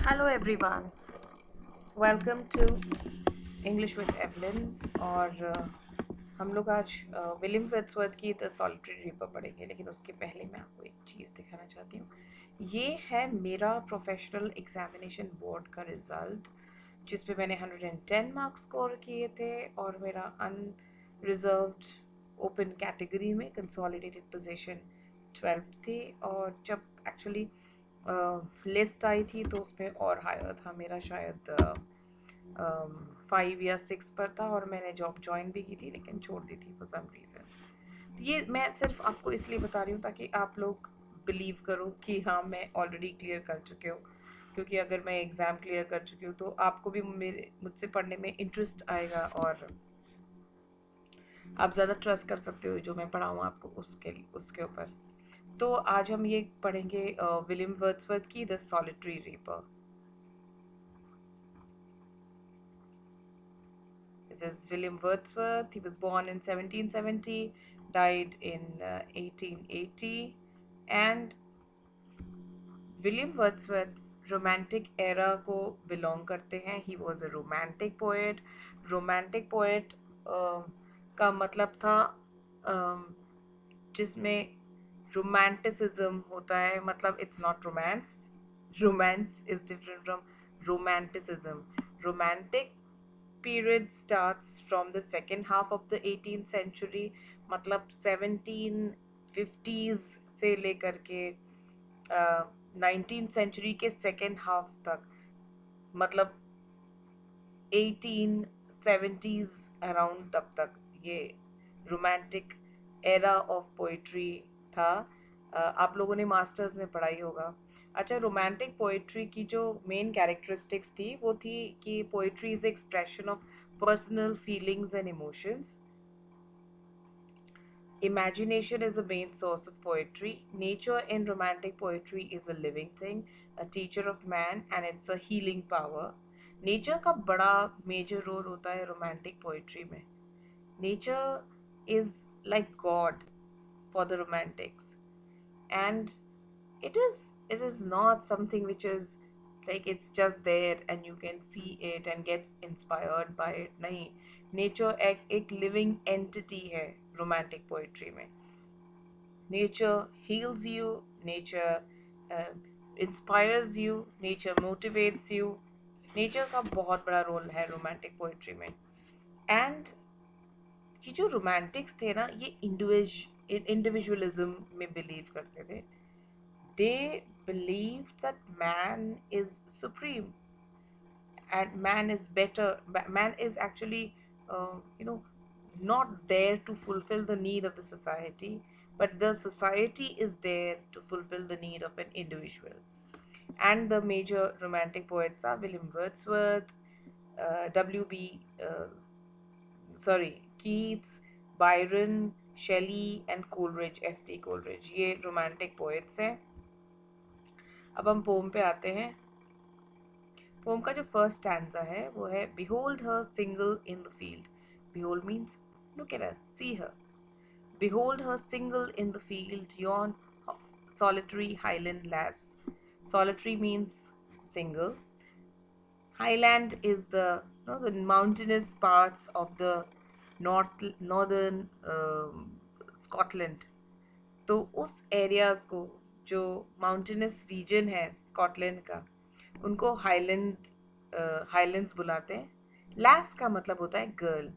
Hello everyone, welcome to English with Evelyn. और हम लोग आज विलियम वर्ड्सवर्थ की द सॉलिटरी रीपर पढ़ेंगे, लेकिन उसके पहले मैं आपको एक चीज़ दिखाना चाहती हूँ। ये है मेरा प्रोफेशनल एग्जामिनेशन बोर्ड का रिज़ल्ट, जिस पे मैंने 110 मार्क्स स्कोर किए थे और मेरा अनरिजर्व्ड ओपन कैटेगरी में कंसोलिडेटेड पोजीशन 12 थी। और जब एक्चुअली लिस्ट आई थी तो उसमें और हायर था, मेरा शायद 5 या 6 पर था, और मैंने जॉब ज्वाइन भी की थी लेकिन छोड़ दी थी फॉर सम रीज़न। तो ये मैं सिर्फ आपको इसलिए बता रही हूँ ताकि आप लोग बिलीव करो कि हाँ, मैं ऑलरेडी क्लियर कर चुके हूँ। क्योंकि अगर मैं एग्ज़ाम क्लियर कर चुकी हूँ तो आपको भी मेरे मुझसे पढ़ने में इंटरेस्ट आएगा, और आप ज़्यादा ट्रस्ट कर सकते हो जो मैं पढ़ाऊँ आपको उसके ऊपर। तो आज हम ये पढ़ेंगे विलियम वर्ड्सवर्थ की the solitary reaper. This is William Wordsworth. He was born in 1770, died in 1880. And William Wordsworth romantic era को बिलोंग करते हैं. He was a romantic poet. Romantic poet का मतलब था जिसमें रोमांटिसिज्म होता है. मतलब it's not romance. Romance is different from romanticism. Romantic period starts from the second half of the 18th century. मतलब 1750s से लेकर के 19th century के second half तक, मतलब 1870s अराउंड तक ये रोमांटिक एरा ऑफ पोइट्री था. आप लोगों ने मास्टर्स में पढ़ाई होगा. अच्छा, रोमांटिक पोइट्री की जो मेन कैरेक्टरिस्टिक्स थी वो थी कि poetry is expression of personal feelings and emotions. Imagination is the main source of poetry. Nature in romantic poetry is a living thing, a teacher of man, and it's a healing power. Nature का बड़ा major role होता है romantic poetry में. Nature is like God for the romantics, and it is not something which is like it's just there and you can see it and get inspired by it. नहीं, nature एक living entity है romantic poetry में. Nature heels you, nature inspires you, nature motivates you. Nature का बहुत बड़ा role है romantic poetry में. And ये जो रोमांटिक्स थे ना, ये इंडिविजुअलिज्म में बिलीव करते थे. They believed that man is supreme and man is better. Man is actually, not there to fulfill the need of the society, but the society is there to fulfill the need of an individual. And the major romantic poets are William Wordsworth, W.B. Keats, Byron, Shelley and Coleridge, S.T. Coleridge. ये romantic poets हैं. अब हम pome पे आते हैं. Pome का जो first stanza है वो है behold her single in the field. Behold means look at her, see her. Behold her single in the field, yon solitary highland lass. Solitary means single. Highland is the mountainous parts of the northern Scotland. तो उस areas को, जो mountainous reason है Scotland का, उनको highlands बुलाते हैं. Lace का मतलब होता है गर्ल.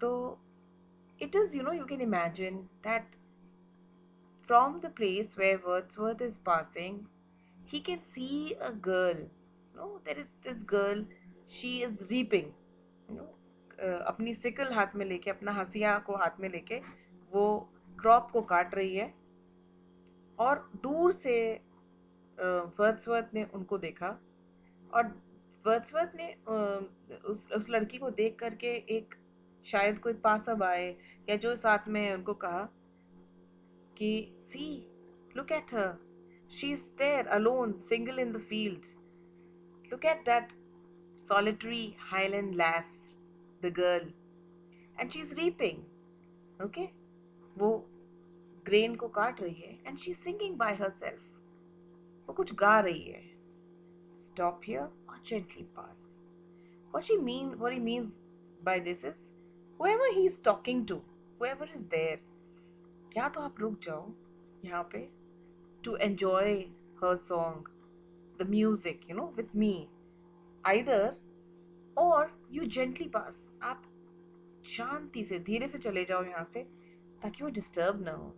तो it is, you can imagine that from the place where Wordsworth is passing, he can see a girl. There is this girl, she is reaping, you know अपनी सिकल हाथ में लेके, अपना हसिया को हाथ में लेके वो क्रॉप को काट रही है. और दूर से वर्ड्सवर्थ ने उनको देखा, और वर्ड्सवर्थ ने उस लड़की को देख करके, एक शायद कोई पास अब आए या जो साथ में है उनको कहा कि see, look at her, she is there alone single in the field. Look at that solitary highland lass, the girl, and she's reaping. Okay, वो ग्रेन को काट रही है, and she's singing by herself. वो कुछ गा रही है. stop here or gently pass. What he means by this is, whoever he is talking to, whoever is there, या तो आप रुक जाओ यहाँ पे to enjoy her song, the music, with me. Either, or you gently pass. आप शांति से धीरे से चले जाओ यहाँ से ताकि वो डिस्टर्ब ना हो.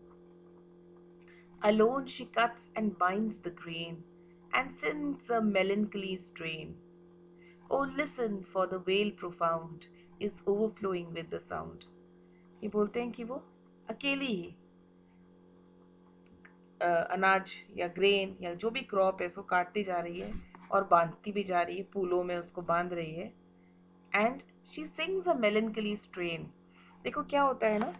Alone she cuts and binds the grain and sings a melancholy strain. Oh, listen, for the vale profound is overflowing with the sound. ये बोलते हैं कि वो अकेली ही अनाज या ग्रेन या जो भी क्रॉप है उसको काटती जा रही है और बांधती भी जा रही है, फूलों में उसको बांध रही है. And she sings a मेलनकली strain. देखो क्या होता है ना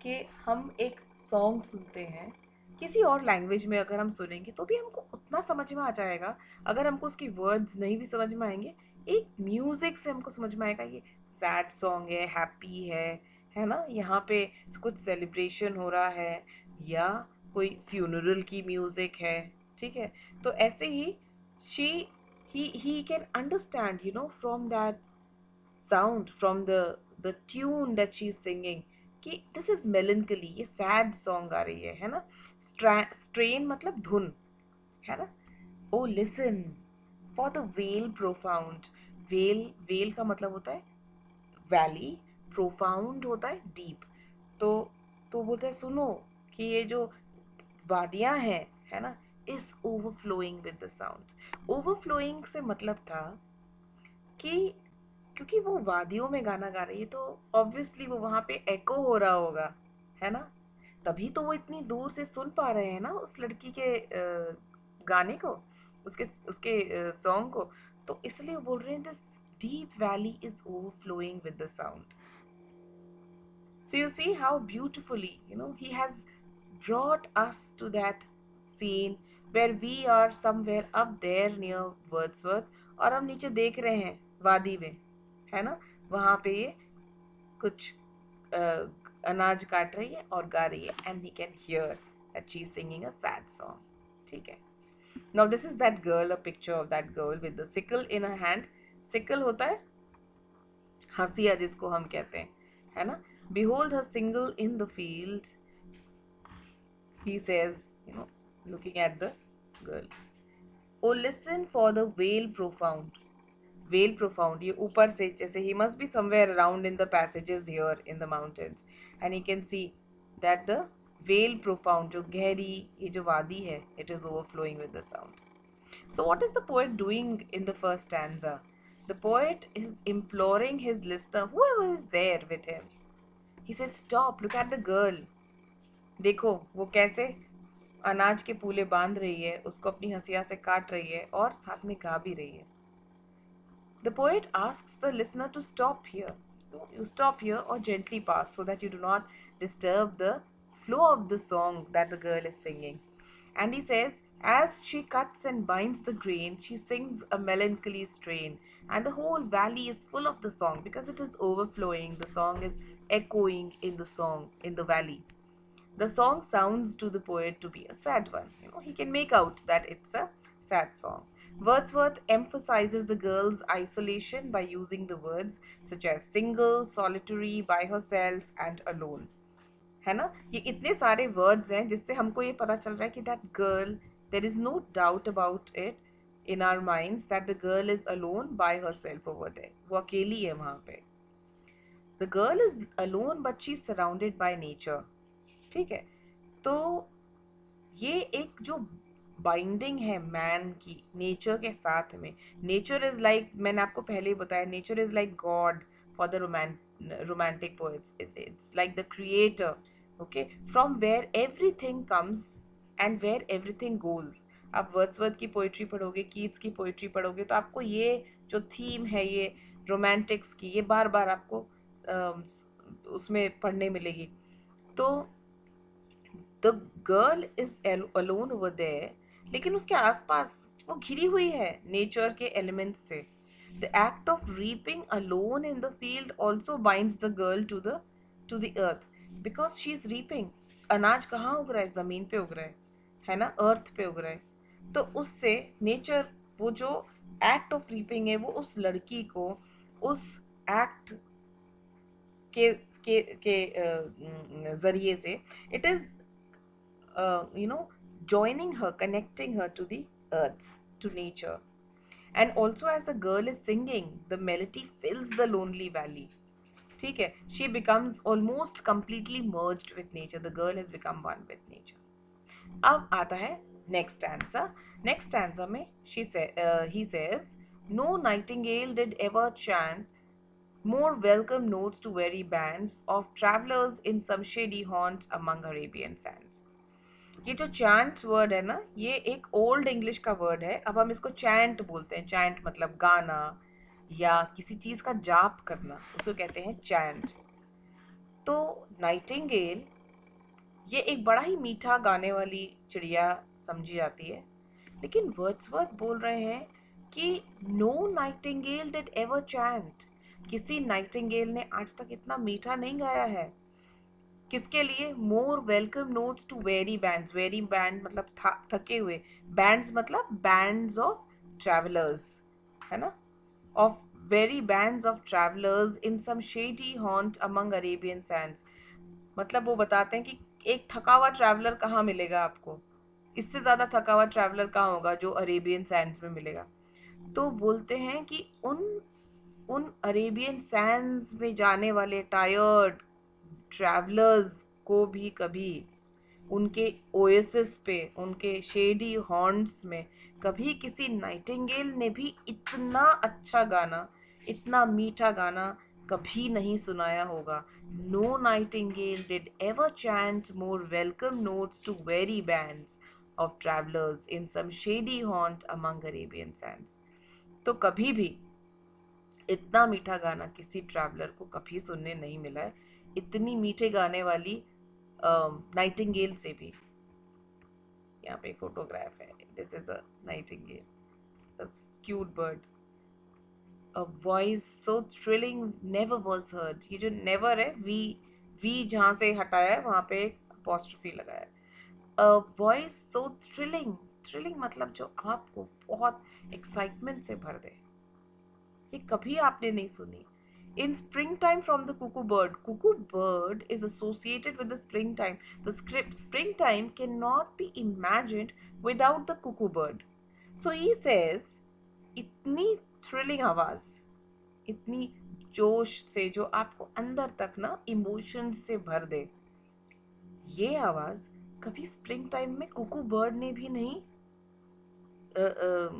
कि हम एक सॉन्ग सुनते हैं किसी और लैंग्वेज में, अगर हम सुनेंगे तो भी हमको उतना समझ में आ जाएगा. अगर हमको उसकी वर्ड्स नहीं भी समझ में आएंगे, एक म्यूजिक से हमको समझ में आएगा ये सैड सॉन्ग है, हैप्पी है ना, यहाँ पे कुछ सेलिब्रेशन हो रहा है या कोई फ्यूनरल की म्यूजिक है. ठीक है, तो ऐसे ही she he can understand, from that sound, from the tune that she's singing, कि this is melancholy, ये sad song आ रही है ना. strain मतलब धुन, है ना. oh listen for the vale profound. Well का मतलब होता है वैली, प्रोफाउंड होता है डीप. तो बोलते हैं सुनो कि ये जो वादियां हैं, है ना, is overflowing with the sound. Overflowing से मतलब था कि क्योंकि वो वादियों में गाना गा रही है तो ऑब्वियसली वो वहाँ पे एको हो रहा होगा, है ना. तभी तो वो इतनी दूर से सुन पा रहे हैं ना उस लड़की के गाने को, उसके सॉन्ग को. तो इसलिए वो बोल रहे हैं this deep valley is overflowing with the sound. So you see how beautifully, he has brought us to that scene where we are somewhere up there near Wordsworth और हम नीचे देख रहे हैं वादी में, है ना, वहाँ पे ये कुछ अनाज काट रही है और गा रही है. and he can hear that she is singing a sad song. ठीक है. Now this is that girl, a picture of that girl with the sickle in her hand. Sickle होता है हंसिया जिसको हम कहते हैं, है ना. Behold her single in the field, he says, looking at the girl. Oh, listen for the vale profound. Vale profound, ये ऊपर से जैसे he must be somewhere around in the passages here in the mountains, and he can see that the vale profound, जो गहरी ये जो वादी है, it is overflowing with the sound. So what is the poet doing in the first stanza? The poet is imploring his listener, whoever is there with him. He says, stop, look at the girl. देखो वो कैसे अनाज के पूले बांध रही है, उसको अपनी हंसिया से काट रही है और साथ में गा भी रही है. The poet asks the listener to stop here. You stop here or gently pass so that you do not disturb the flow of the song that the girl is singing. And he says, as she cuts and binds the grain, she sings a melancholy strain. And the whole valley is full of the song because it is overflowing. The song is echoing in the song, in the valley. The song sounds to the poet to be a sad one. He can make out that it's a sad song. Wordsworth emphasizes the girl's isolation by using the words such as single, solitary, by herself, and alone. है ना, ये इतने सारे words हैं जिससे हमको ये पता चल रहा है कि that girl, there is no doubt about it in our minds that the girl is alone by herself over there. वो अकेली है वहाँ पे. The girl is alone but she is surrounded by nature. ठीक है, तो ये एक जो बाइंडिंग है मैन की नेचर के साथ में. नेचर इज लाइक, मैंने आपको पहले ही बताया, nature is like God for the romantic poets. It's like the creator, okay, from where everything comes and where everything goes. आप वर्ड्सवर्थ की पोइट्री पढ़ोगे, कीट्स की पोइट्री पढ़ोगे तो आपको ये जो थीम है ये रोमांटिक्स की, ये बार बार आपको उसमें पढ़ने मिलेगी. तो the girl is alone over there, लेकिन उसके आसपास वो घिरी हुई है नेचर के एलिमेंट्स से. The act of reaping alone in the field also binds the girl to the earth because she is reaping. अनाज कहाँ उग रहा है? जमीन पे उग रहा है ना, अर्थ पे उग रहा है. तो उससे नेचर, वो जो एक्ट ऑफ रीपिंग है वो उस लड़की को उस एक्ट के के जरिए से, it is joining her, connecting her to the earth, to nature. And also as the girl is singing, the melody fills the lonely valley. ठीक है, she becomes almost completely merged with nature. The girl has become one with nature. अब आता है next stanza. Next stanza में he says, no nightingale did ever chant more welcome notes to weary bands of travelers in some shady haunts among Arabian sands. ये जो chant word है ना, ये एक ओल्ड इंग्लिश का वर्ड है. अब हम इसको चैंट बोलते हैं. चैंट मतलब गाना या किसी चीज का जाप करना, उसको कहते हैं चैंट. तो नाइटिंगेल ये एक बड़ा ही मीठा गाने वाली चिड़िया समझी जाती है. लेकिन वर्ड्सवर्थ बोल रहे हैं कि no nightingale did ever chant. किसी नाइटिंगेल ने आज तक इतना मीठा नहीं गाया है. किसके लिए? More welcome notes to weary bands. Weary band मतलब थके हुए. बैंड्स मतलब बैंड्स ऑफ ट्रैवलर्स, है ना. Of weary bands of travellers in some shady haunt among Arabian sands. मतलब वो बताते हैं कि एक थका हुआ ट्रैवलर कहाँ मिलेगा आपको. इससे ज़्यादा थका हुआ ट्रैवलर कहाँ होगा जो अरेबियन सैंड्स में मिलेगा. तो बोलते हैं कि उन उन अरेबियन सैंड्स में जाने वाले टायर्ड ट्रैवलर्स को भी कभी उनके ओएसिस पे, उनके शेडी हॉर्न्स में कभी किसी नाइटिंगेल ने भी इतना अच्छा गाना, इतना मीठा गाना कभी नहीं सुनाया होगा. No nightingale did ever chant more welcome notes to weary bands of travellers in some shady haunt among Arabian sands. तो कभी भी इतना मीठा गाना किसी ट्रैवलर को कभी सुनने नहीं मिला है. इतनी मीठे गाने वाली नाइटिंगेल से भी. यहाँ पे फोटोग्राफ है. This is a Nightingale, cute bird. A voice so thrilling never was heard. ये जो नेवर है, वी जहाँ से हटाया है वहाँ पे एक अपॉस्ट्रोफी लगाया है. A voice so thrilling. Thrilling मतलब जो आपको बहुत एक्साइटमेंट से भर दे. ये कभी आपने नहीं सुनी. In springtime from the cuckoo bird. Cuckoo bird is associated with the springtime. The script springtime cannot be imagined without the cuckoo bird. So he says, इतनी थ्रिलिंग आवाज, इतनी जोश से जो आपको अंदर तक ना इमोशन से भर दे, ये आवाज कभी स्प्रिंग टाइम में कुकू बर्ड ने भी नहीं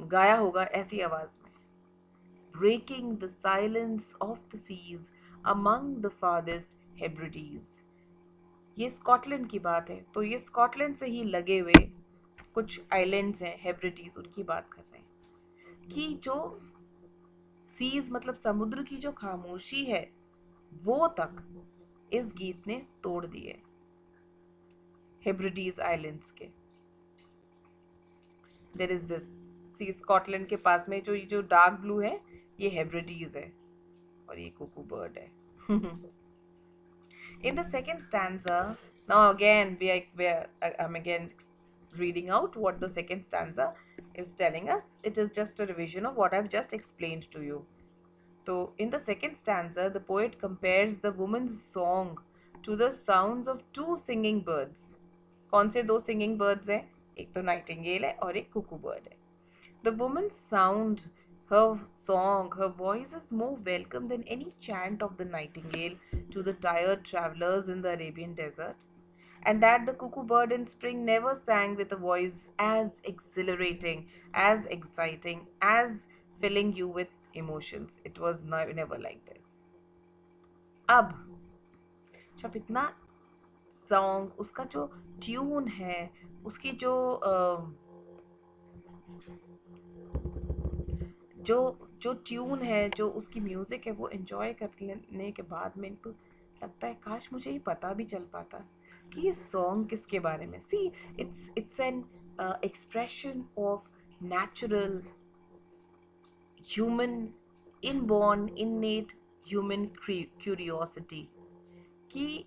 गाया होगा ऐसी आवाज. Breaking the silence of the seas among the farthest Hebrides. ये स्कॉटलैंड की बात है. तो ये स्कॉटलैंड से ही लगे हुए कुछ आइलैंड्स हैं, हेब्रिडीज, उनकी बात कर रहे हैं कि जो सीज मतलब समुद्र की जो खामोशी है वो तक इस गीत ने तोड़ दिए. हेब्रिडीज आइलैंड्स के. There is this sea. Scotland के पास में जो डार्क ब्लू है ये हेब्रिडीज है और ये कुकू बर्ड है. In the second stanza, now again I'm again reading out what the second stanza is telling us. It is just a revision of what I've just explained to you. So in the second stanza, the poet compares the woman's song to the sounds of two singing birds. कौन से दो singing birds हैं? एक तो Nightingale है और एक Kuku bird है. The woman's sound, her song, her voice is more welcome than any chant of the nightingale to the tired travelers in the Arabian desert. And that the cuckoo bird in spring never sang with a voice as exhilarating, as exciting, as filling you with emotions. It was never like this. अब जब इतना song, उसका जो tune है, उसकी जो जो tune है, जो उसकी म्यूजिक है, वो एंजॉय करने के बाद में इनको लगता है काश मुझे ये पता भी चल पाता कि ये सॉन्ग किसके बारे में. See it's an expression of natural human inborn innate human curiosity कि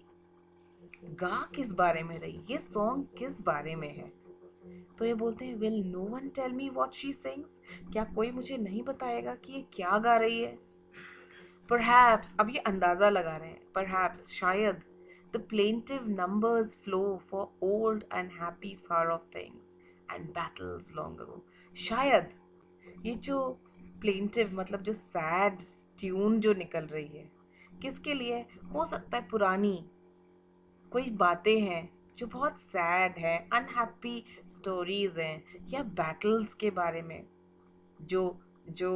गा किस बारे में रही, ये सॉन्ग किस बारे में है. तो ये बोलते हैं, will no one tell me what she sings, क्या कोई मुझे नहीं बताएगा कि ये क्या गा रही है? Perhaps, अब ये अंदाजा लगा रहे हैं, perhaps शायद, the plaintive numbers flow for old and happy far off things and battles long ago. शायद ये जो plaintive मतलब जो sad ट्यून जो निकल रही है, किसके लिए? हो सकता है पुरानी कोई बातें हैं जो बहुत सैड है, अनहैप्पी स्टोरीज हैं, या बैटल्स के बारे में, जो जो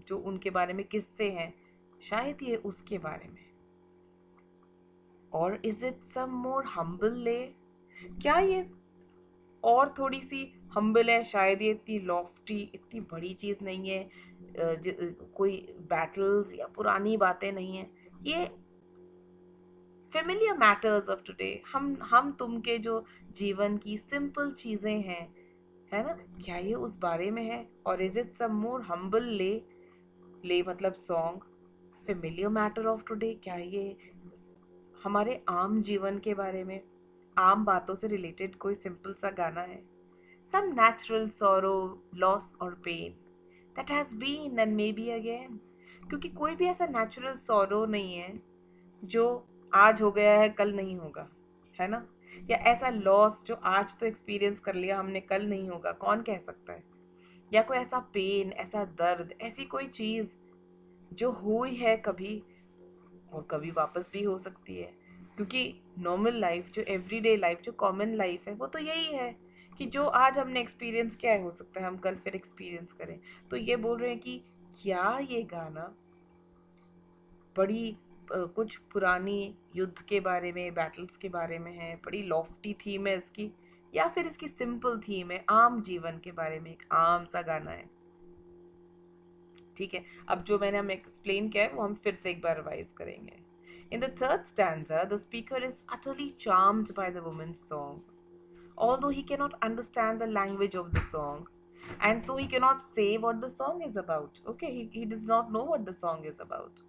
जो उनके बारे में किस्से हैं, शायद ये उसके बारे में। और is it some more humble lay, क्या ये और थोड़ी सी हम्बल है? शायद ये इतनी लॉफ्टी, इतनी बड़ी चीज नहीं है, कोई बैटल्स या पुरानी बातें नहीं है, ये फेमिलियर मैटर्स ऑफ टुडे, हम तुम के जो जीवन की सिंपल चीजें हैं, है ना, क्या ये उस बारे में है? और is it some more humble lay, lay मतलब song, familiar matter of today, क्या ये हमारे आम जीवन के बारे में, आम बातों से रिलेटेड कोई सिंपल सा गाना है? सम नेचुरल सॉरो, लॉस और pain that has been and may be again, क्योंकि कोई भी ऐसा नेचुरल सॉरो नहीं है जो आज हो गया है कल नहीं होगा, है ना? या ऐसा लॉस जो आज तो एक्सपीरियंस कर लिया हमने, कल नहीं होगा, कौन कह सकता है? या कोई ऐसा पेन, ऐसा दर्द, ऐसी कोई चीज जो हुई है कभी और कभी वापस भी हो सकती है, क्योंकि नॉर्मल लाइफ, जो एवरीडे लाइफ, जो कॉमन लाइफ है, वो तो यही है कि जो आज हमने एक्सपीरियंस किया है, हो सकता है हम कल फिर एक्सपीरियंस करें। तो ये बोल रहे हैं कि क्या ये गाना बड़ी कुछ पुरानी युद्ध के बारे में, बैटल्स के बारे में है, बड़ी लॉफ्टी थीम है इसकी, या फिर इसकी सिंपल थीम है, आम जीवन के बारे में, एक आम सा गाना है? ठीक है, अब जो मैंने हम एक्सप्लेन किया है वो हम फिर से एक बार रिवाइज करेंगे। In the third stanza, the speaker is utterly charmed by the woman's song, although he cannot understand the language of the song, and so he cannot say what the song is about. Okay, he does not know what the song is about.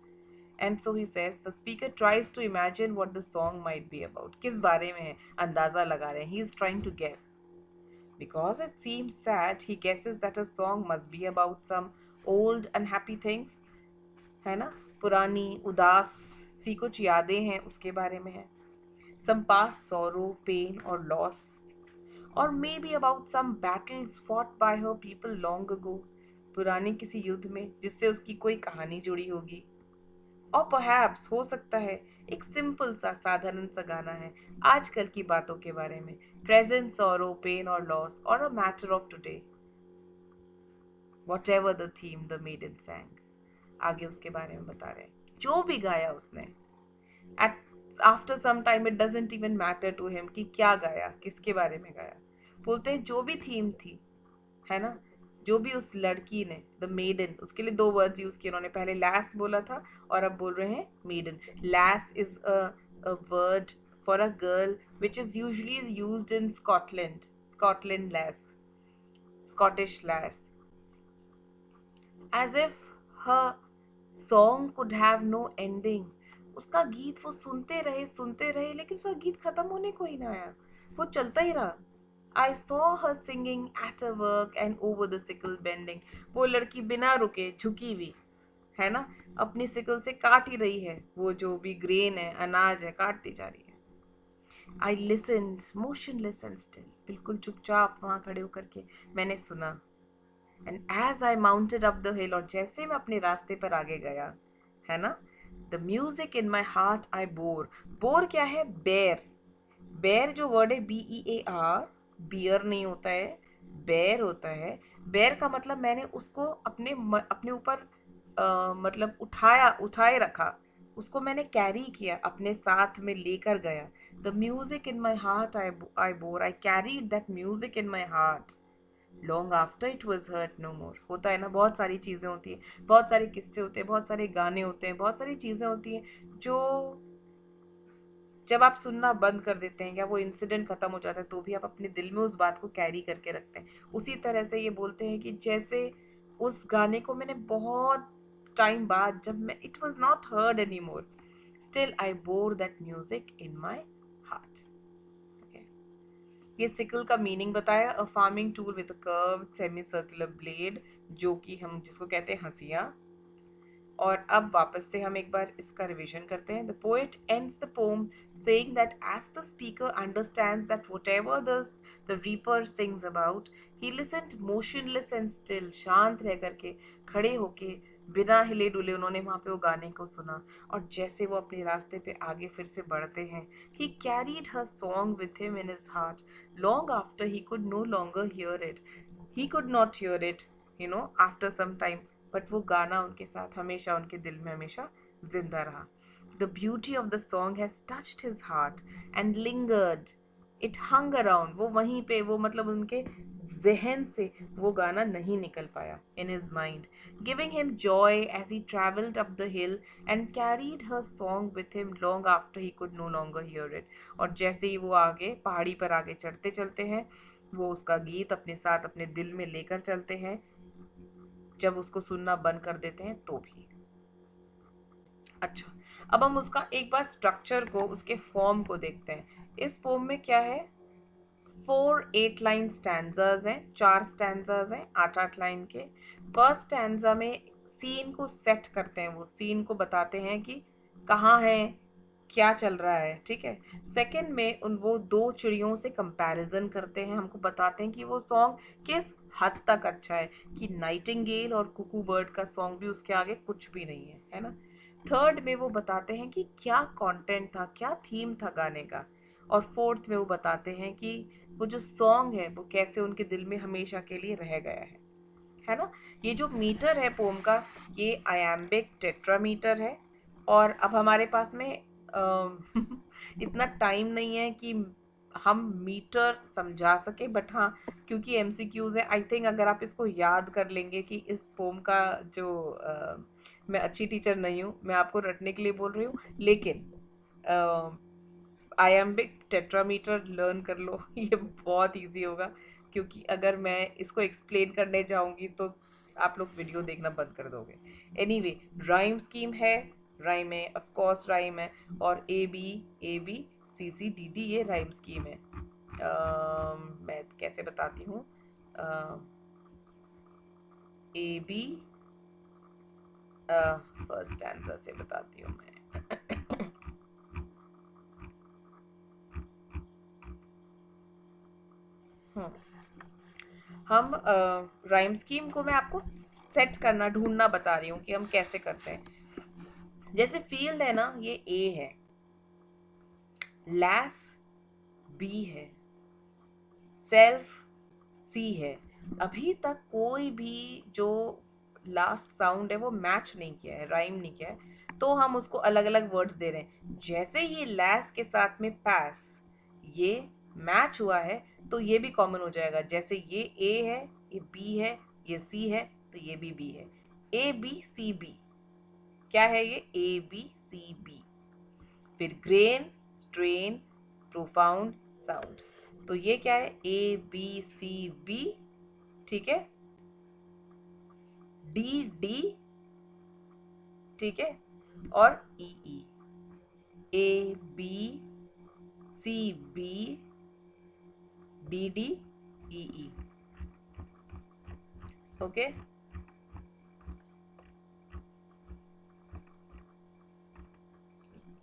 And so he says, the speaker tries to imagine what the song might be about. किस बारे में है? अंदाजा लगा रहे हैं. He is trying to guess. Because it seems sad, he guesses that a song must be about some old unhappy things, है ना? पुरानी उदास सी कुछ यादें हैं, उसके बारे में है. Some past sorrow, pain or loss, or maybe about some battles fought by her people long ago. पुराने किसी युद्ध में जिससे उसकी कोई कहानी जुड़ी होगी. और परहैप्स हो सकता है एक सिंपल सा साधारण सा गाना है आजकल की बातों के बारे में, प्रेजेंट सॉरो, पेन और लॉस, और a matter of today, whatever the theme the maiden sang. आगे उसके बारे में बता रहे हैं जो भी गाया उसने. At after some time it doesn't even matter to him कि क्या गाया, किसके बारे में गाया. बोलते हैं जो भी थीम थी, है ना, जो भी उस लड़की ने, द मेडन, उसके लिए दो वर्ड्स यूज किए उन्होंने, पहले लैस बोला था और अब बोल रहे हैं maiden. Lass is a word for a girl which is usually used in Scotland. Scotland lass, Scottish lass. As if her song could have no ending. उसका गीत वो सुनते रहे लेकिन उसका गीत खत्म होने को ही ना आया, वो चलता ही रहा. I saw her singing at her work and over the sickle bending. वो लड़की बिना रुके झुकी हुई, है ना, अपनी सिकल से काट ही रही है, वो जो भी ग्रेन है, अनाज है, काटती जा रही है. I listened, motionless and still. बिल्कुल चुपचाप वहां खड़े होकर के मैंने सुना. And as I mounted up the hill, और जैसे मैं अपने रास्ते पर आगे गया, है ना, the music in my heart I bore. Bore क्या है? बेर. बेर जो वर्ड है, BEAR, बियर नहीं होता है, बेर होता है. बेर का मतलब मैंने उसको अपने ऊपर मतलब उठाए रखा, उसको मैंने कैरी किया, अपने साथ में लेकर गया. The music in my heart I bore, I carried that music in my heart long after it was heard no more. होता है ना, बहुत सारी चीज़ें होती हैं, बहुत सारे किस्से होते हैं, बहुत सारे गाने होते हैं, बहुत सारी चीज़ें होती हैं जो जब आप सुनना बंद कर देते हैं या वो इंसिडेंट खत्म हो जाता है तो भी आप अपने दिल में उस बात को कैरी करके रखते हैं. उसी तरह से ये बोलते हैं कि जैसे उस गाने को मैंने बहुत टाइम बाद, जब मैं it was not heard any more, still I bore that music in my heart. ये सिकल का मीनिंग बताया, a farming tool with a curved semi circular blade, जो कि हम जिसको कहते हैं हंसिया। और अब वापस से हम एक बार इसका रिवीजन करते हैं। The poet ends the pome saying that as the speaker understands that whatever the reaper sings about, he listened motionless and still, शांत रह करके, खड़े होके, बिना हिले डुले उन्होंने वहां पे वो गाने को सुना। और जैसे वो अपने रास्ते पे आगे फिर से बढ़ते हैं, he carried her song with him in his heart long after he could no longer hear it. He could not hear it, after some time, but वो गाना उनके साथ हमेशा उनके दिल में हमेशा जिंदा रहा। The beauty of the song has touched his heart and lingered, it hung around, वो वहीं पे, वो मतलब उनके जहन से वो गाना नहीं निकल पाया, in his mind, giving him joy as he travelled up the hill and carried her song with him long after he could no longer hear it. और जैसे ही वो आगे पहाड़ी पर आगे चढ़ते चलते हैं, वो उसका गीत अपने साथ अपने दिल में लेकर चलते हैं, जब उसको सुनना बंद कर देते हैं तो भी। अच्छा, अब हम उसका एक बार स्ट्रक्चर को, उसके फॉर्म को देखते हैं। इस पोम में क्या है, 4 8 लाइन स्टैंजाज हैं, 4 स्टैंजाज हैं 8 8 लाइन के। फर्स्ट स्टैंजा में सीन को सेट करते हैं, वो सीन को बताते हैं कि कहाँ है, क्या चल रहा है, ठीक है। सेकंड में वो दो चिड़ियों से कंपैरिजन करते हैं, हमको बताते हैं कि वो सॉन्ग किस हद तक अच्छा है, कि नाइटिंगेल और कुकू बर्ड का सॉन्ग भी उसके आगे कुछ भी नहीं है ना। थर्ड में वो बताते हैं कि क्या कंटेंट था, क्या थीम था गाने का। और फोर्थ में वो बताते हैं कि वो जो सॉन्ग है वो कैसे उनके दिल में हमेशा के लिए रह गया है ना। ये जो मीटर है पोम का, ये आयाम्बिक टेट्रामीटर है। और अब हमारे पास में इतना टाइम नहीं है कि हम मीटर समझा सके, बट हाँ, क्योंकि एमसीक्यूज है, आई थिंक अगर आप इसको याद कर लेंगे कि इस पोम का जो मैं अच्छी टीचर नहीं हूँ, मैं आपको रटने के लिए बोल रही हूँ, लेकिन आयम्बिक टेट्रामीटर लर्न कर लो ये बहुत इजी होगा, क्योंकि अगर मैं इसको एक्सप्लेन करने जाऊंगी तो आप लोग वीडियो देखना बंद कर दोगे। एनीवे, राइम स्कीम है, राइम है, ऑफ कोर्स राइम है। और A B C C D D ये राइम स्कीम है। मैं कैसे बताती हूँ, ए बी फर्स्ट आंसर से बताती हूँ मैं। हम राइम स्कीम को मैं आपको सेट करना, ढूंढना बता रही हूँ कि हम कैसे करते हैं। जैसे फील्ड है ना, ये ए है, लैस बी है, सेल्फ सी है। अभी तक कोई भी जो लास्ट साउंड है वो मैच नहीं किया है, राइम नहीं किया है, तो हम उसको अलग अलग वर्ड्स दे रहे हैं। जैसे ये लैस के साथ में पैस ये मैच हुआ है, तो ये भी कॉमन हो जाएगा। जैसे ये ए है, ये बी है, ये सी है, तो ये भी बी है। ए बी सी बी, क्या है ये, ए बी सी बी। फिर ग्रेन, स्ट्रेन, प्रोफाउंड, साउंड, तो ये क्या है, ए बी सी बी, ठीक है। डी डी, ठीक है। और E E, A B C B, D D, E E, okay.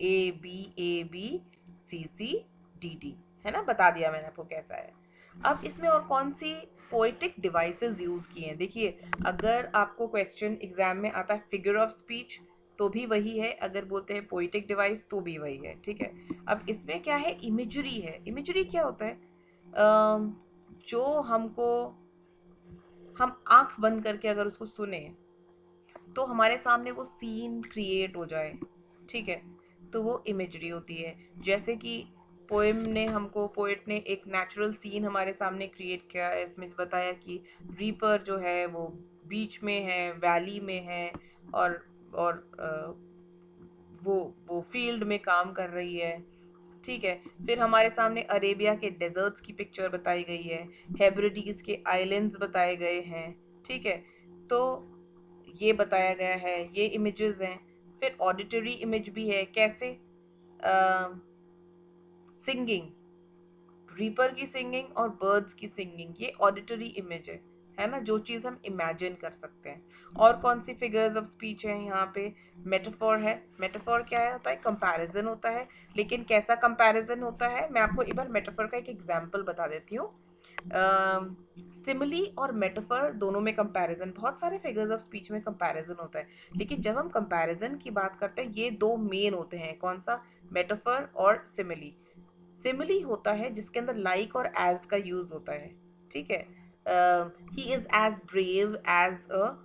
A B C C D D, है ना, बता दिया मैंने आपको कैसा है। अब इसमें और कौन सी पोएटिक डिवाइसेस यूज किए हैं, देखिए, अगर आपको क्वेश्चन एग्जाम में आता है फिगर ऑफ स्पीच तो भी वही है, अगर बोलते हैं पोएटिक डिवाइस तो भी वही है, ठीक है। अब इसमें क्या है, इमेजरी है। इमेजरी क्या होता है, जो हमको, हम आंख बंद करके अगर उसको सुने तो हमारे सामने वो सीन क्रिएट हो जाए, ठीक है, तो वो इमेजरी होती है। जैसे कि पोएम ने हमको, पोएट ने एक नेचुरल सीन हमारे सामने क्रिएट किया है, इसमें बताया कि रीपर जो है वो बीच में है, वैली में है, और वो फील्ड में काम कर रही है, ठीक है। फिर हमारे सामने अरेबिया के डेजर्ट्स की पिक्चर बताई गई है, हेब्रिडीज के आइलैंड्स बताए गए हैं, ठीक है। तो ये बताया गया है, ये इमेजेस हैं। फिर ऑडिटरी इमेज भी है, कैसे, सिंगिंग, रीपर की सिंगिंग और बर्ड्स की सिंगिंग, ये ऑडिटरी इमेज है ना, जो चीज़ हम इमेजिन कर सकते हैं। और कौन सी फिगर्स ऑफ स्पीच है यहाँ पे? मेटाफोर है। मेटाफोर क्या है होता है? कंपैरिजन होता है। लेकिन कैसा कंपैरिजन होता है, मैं आपको एक बार मेटाफोर का एक एग्जांपल बता देती हूँ। सिमिली और मेटाफर दोनों में कंपैरिजन, बहुत सारे फिगर्स ऑफ स्पीच में कंपैरिजन होता है, लेकिन जब हम कंपैरिजन की बात करते हैं ये दो मेन होते हैं। कौन सा? मेटाफर और सिमिली। सिमिली होता है जिसके अंदर लाइक और एज का यूज होता है, ठीक है। He is as brave as a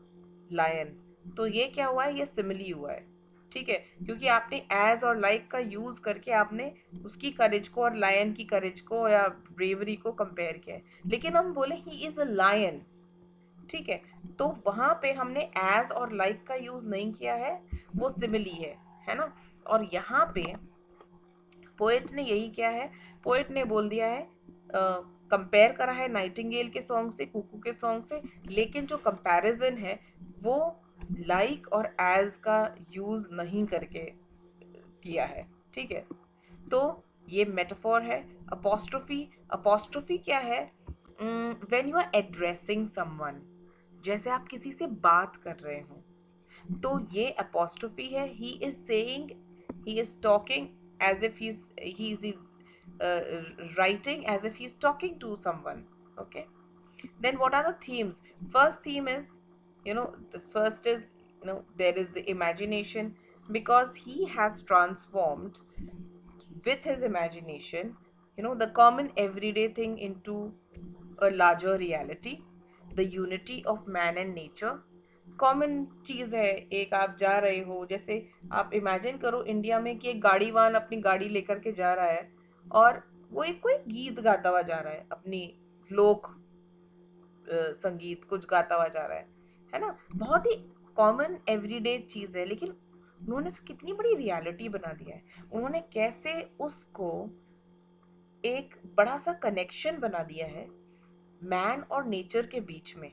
lion, तो ये क्या हुआ है? ये सिमिली हुआ है, ठीक है, क्योंकि आपने एज और लाइक का यूज करके आपने उसकी करेज को और लायन की करेज को या ब्रेवरी को कंपेयर किया है। लेकिन हम बोले ही इज अ लायन, ठीक है, तो वहां पे हमने एज और लाइक का यूज नहीं किया है, वो सिमिली है ना। और यहाँ पे पोएट ने यही किया है, पोएट ने बोल दिया है, कंपेयर करा है नाइटिंगेल के सॉन्ग से, कुकू के सॉन्ग से, लेकिन जो कंपैरिजन है वो लाइक और एज का यूज नहीं करके किया है, ठीक है। तो ये मेटाफोर है। अपोस्ट्रोफी, अपोस्ट्रोफी क्या है? When you are addressing someone, जैसे आप किसी से बात कर रहे हो, तो ये अपोस्ट्रोफी है। He is saying, he is talking as if he is writing as if he's talking to someone, okay. Then what are the themes? First theme is, the first is, there is the imagination, because he has transformed with his imagination, the common everyday thing into a larger reality, the unity of man and nature. Common चीज है, एक आप जा रहे हो, जैसे आप imagine करो इंडिया में कि एक गाड़ीवान अपनी गाड़ी लेकर के जा रहा है और वो एक कोई गीत गाता हुआ जा रहा है, अपनी लोक संगीत कुछ गाता हुआ जा रहा है ना। बहुत ही कॉमन एवरीडे चीज है, लेकिन उन्होंने कितनी बड़ी रियलिटी बना दिया है। उन्होंने कैसे उसको एक बड़ा सा कनेक्शन बना दिया है मैन और नेचर के बीच में,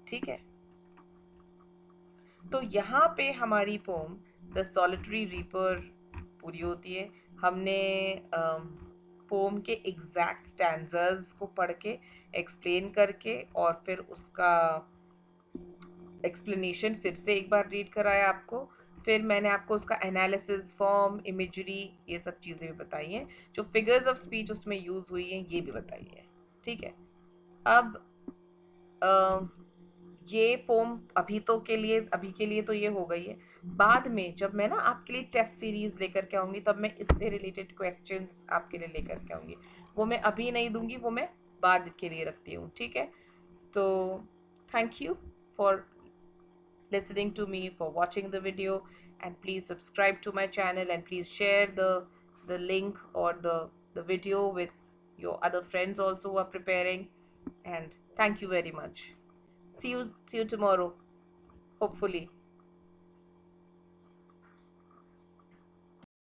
ठीक है। तो यहाँ पे हमारी पोम द सॉलिटरी रीपर पूरी होती है। हमने पोम के एग्जैक्ट स्टैंजर्स को पढ़ के एक्सप्लेन करके और फिर उसका एक्सप्लेनेशन फिर से एक बार रीड कराया आपको। फिर मैंने आपको उसका एनालिसिस, फॉर्म, इमेजरी, ये सब चीज़ें भी बताई हैं। जो फिगर्स ऑफ स्पीच उसमें यूज़ हुई हैं ये भी बताई है, ठीक है। अब ये पोम अभी के लिए तो ये हो गई है। बाद में जब मैं ना आपके लिए टेस्ट सीरीज लेकर के आऊंगी, तब मैं इससे रिलेटेड क्वेश्चंस आपके लिए लेकर के आऊंगी। वो मैं अभी नहीं दूंगी, वो मैं बाद के लिए रखती हूँ, ठीक है। तो thank you for listening to me, for watching the video, and please subscribe to my channel, and please share the link or the video with your other friends also who are preparing. And thank you very much. See you tomorrow, hopefully.